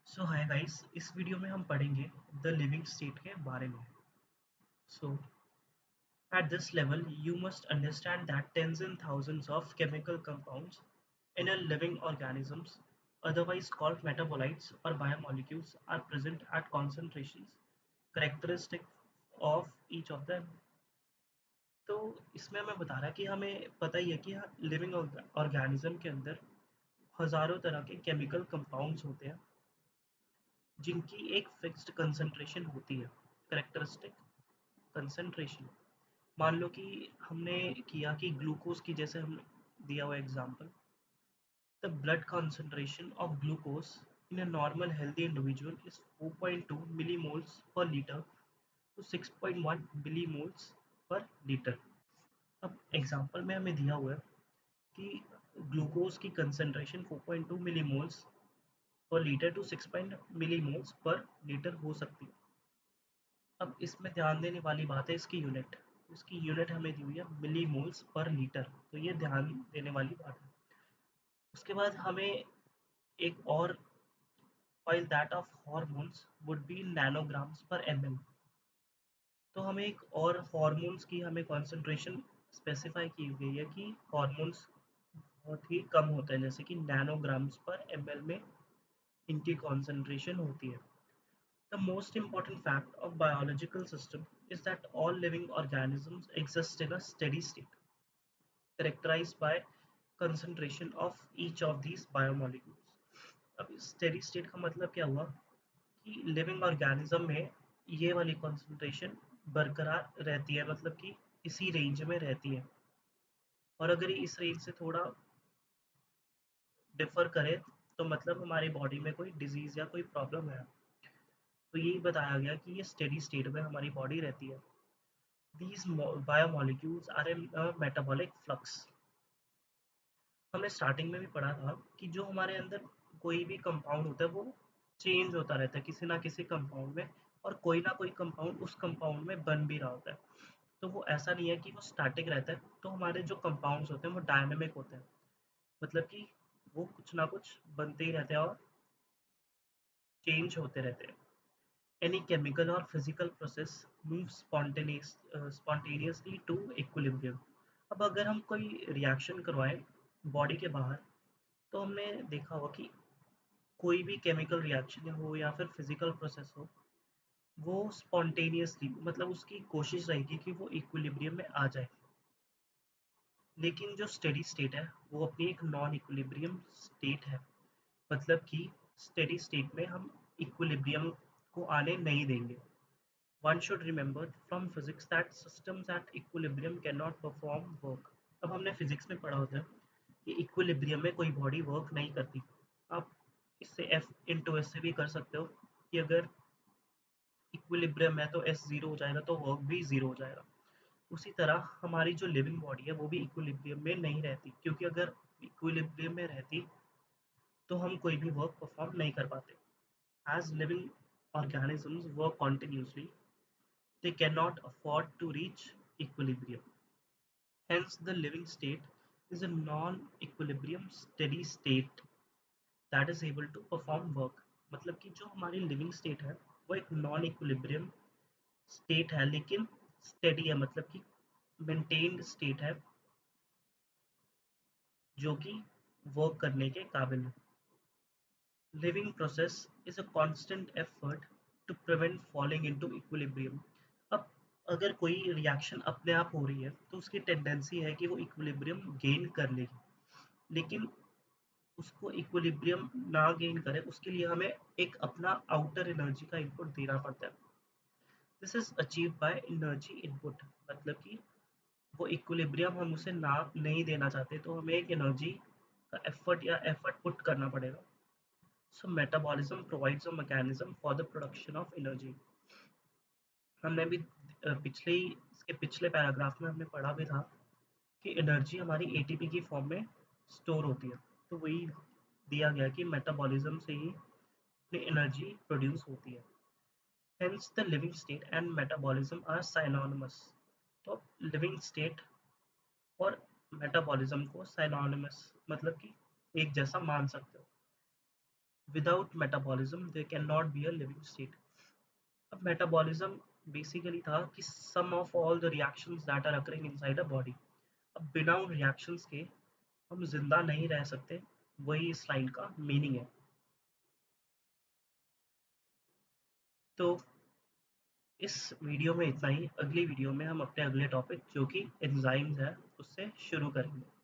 सो hi guys, इस video में हम पढ़ेंगे द लिविंग स्टेट के बारे में। So at this level you must understand that tens and thousands of chemical compounds in a living organisms, otherwise called metabolites or biomolecules, are present at concentrations characteristic of each of them. तो इसमें हमें बता रहा है कि हमें पता ही है कि लिविंग ऑर्गेनिज्म के अंदर हजारों तरह के केमिकल कंपाउंड्स होते हैं जिनकी एक फिक्स्ड कंसंट्रेशन होती है। कैरेक्टरिस्टिक कंसंट्रेशन, मान लो कि हमने किया कि ग्लूकोज की, जैसे हम दिया हुआ example, the blood concentration of glucose in a normal healthy individual is 4.2 millimoles पर लीटर टू 6.1 मिलीमोल्स पर लीटर। अब एग्जांपल में हमें दिया हुआ है कि ग्लूकोज की कंसंट्रेशन 4.2 मिलीमोल्स पर लीटर टू 6 मिलीमोल्स पर लीटर हो सकती है। अब इसमें ध्यान देने वाली बात है इसकी यूनिट। इसकी यूनिट हमें दी हुई है मिलीमोल्स पर लीटर, तो ये ध्यान देने वाली बात है। उसके बाद हमें एक और, while that of hormones would be nanograms per ml, तो हमें एक और हार्मोन्स की हमें कॉन्सेंट्रेशन स्पेसिफाई की गई है कि हार्मोन्स बहुत ही कम होते हैं, जैसे कि नैनोग्राम्स पर ml में इनकी कॉन्सेंट्रेशन होती है। The most important fact of biological system is that all living organisms exist in a steady state, characterized by concentration of each of these biomolecules. अब स्टेडी स्टेट का मतलब क्या हुआ कि लिविंग ऑर्गेनिज्म में ये वाली कंसंट्रेशन बरकरार रहती है, मतलब कि इसी रेंज में रहती है। और अगर ये इस रेंज से थोड़ा डिफर करे तो मतलब हमारी बॉडी में कोई डिजीज या कोई प्रॉब्लम है। तो यही बताया गया कि ये स्टेडी स्टेट में हमारी बॉडी रहती है। These biomolecules are in a metabolic flux. हमने स्टार्टिंग में भी पढ़ा था कि जो हमारे अंदर कोई भी कंपाउंड होता है वो चेंज होता रहता है किसी ना किसी कंपाउंड में, और कोई ना कोई कंपाउंड उस कंपाउंड में बन भी रहा होता है। तो वो ऐसा नहीं है कि वो स्टैटिक रहता है। तो हमारे जो कंपाउंड्स होते हैं वो डायनेमिक होते हैं, मतलब कि वो कुछ ना कुछ बनते ही रहते हैं और चेंज होते रहते हैं। Any chemical or physical process moves spontaneously to equilibrium. अब अगर हम कोई रिएक्शन करवाएं बॉडी के बाहर, तो हमने देखा होगा कि कोई भी केमिकल रिएक्शन हो या फिर फिजिकल प्रोसेस हो, वो स्पॉन्टेनियसली, मतलब उसकी कोशिश रहेगी कि वो इक्विलिब्रियम में आ जाए। लेकिन जो स्टेडी स्टेट है वो अपनी एक नॉन इक्विलिब्रियम स्टेट है, मतलब कि स्टेडी स्टेट में हम इक्विलिब्रियम को आने नहीं देंगे। One should remember from physics that systems at equilibrium cannot perform work. अब हमने फिजिक्स में पढ़ा होता है कि इक्विलिब्रियम में कोई बॉडी वर्क नहीं करती। आप इससे एफ इंटू एस से भी कर सकते हो कि अगर इक्विलिब्रियम है तो एस जीरो हो जाएगा तो वर्क भी जीरो हो जाएगा। उसी तरह हमारी जो लिविंग बॉडी है वो भी इक्विलिब्रियम में नहीं रहती, क्योंकि अगर इक्विलिब्रियम में रहती तो हम कोई भी वर्क परफॉर्म नहीं कर पाते। As living organisms work continuously, they cannot afford to reach equilibrium. Hence, the living state is a non-equilibrium steady state that is able to perform work. मतलब कि जो हमारी लिविंग स्टेट है वो एक नॉन इक्विलिब्रियम स्टेट है, लेकिन steady है, मतलब कि मेंटेन्ड स्टेट है जो कि वर्क करने के काबिल है। Living process is a constant effort to prevent falling into equilibrium. अब अगर कोई रिएक्शन अपने आप हो रही है तो उसकी टेंडेंसी है कि वो इक्विलिब्रियम गेन कर लेगी, लेकिन उसको इक्विलिब्रियम ना गेन करे उसके लिए हमें एक अपना आउटर एनर्जी का इनपुट देना पड़ता है। This is achieve by energy input, मतलब कि वो इक्विलिब्रियम हम उसे ना नहीं देना चाहते तो हमें एक एनर्जी का एफर्ट पुट करना पड़ेगा। So metabolism provides a mechanism for the production of energy. हमने भी पिछले ही इसके पिछले पैराग्राफ में हमने पढ़ा भी था कि एनर्जी हमारी एटीपी की फॉर्म में स्टोर होती है। तो वही दिया गया कि मेटाबॉलिज्म से ही अपनी एनर्जी प्रोड्यूस होती है। Hence the living state and metabolism are synonymous. तो लिविंग स्टेट और मेटाबॉलिज्म को साइनोनिमस, मतलब कि एक जैसा मान सकते हो। Without metabolism, there cannot be a living state. अब मेटाबॉलिज्म बेसिकली था कि sum of all the reactions that are occurring inside a body. अब बिना उन रिएक्शंस के हम जिंदा नहीं रह सकते, वही इस लाइन का मीनिंग है। तो इस वीडियो में इतना ही। अगली वीडियो में हम अपने अगले टॉपिक जो कि एंजाइम्स है उससे शुरू करेंगे।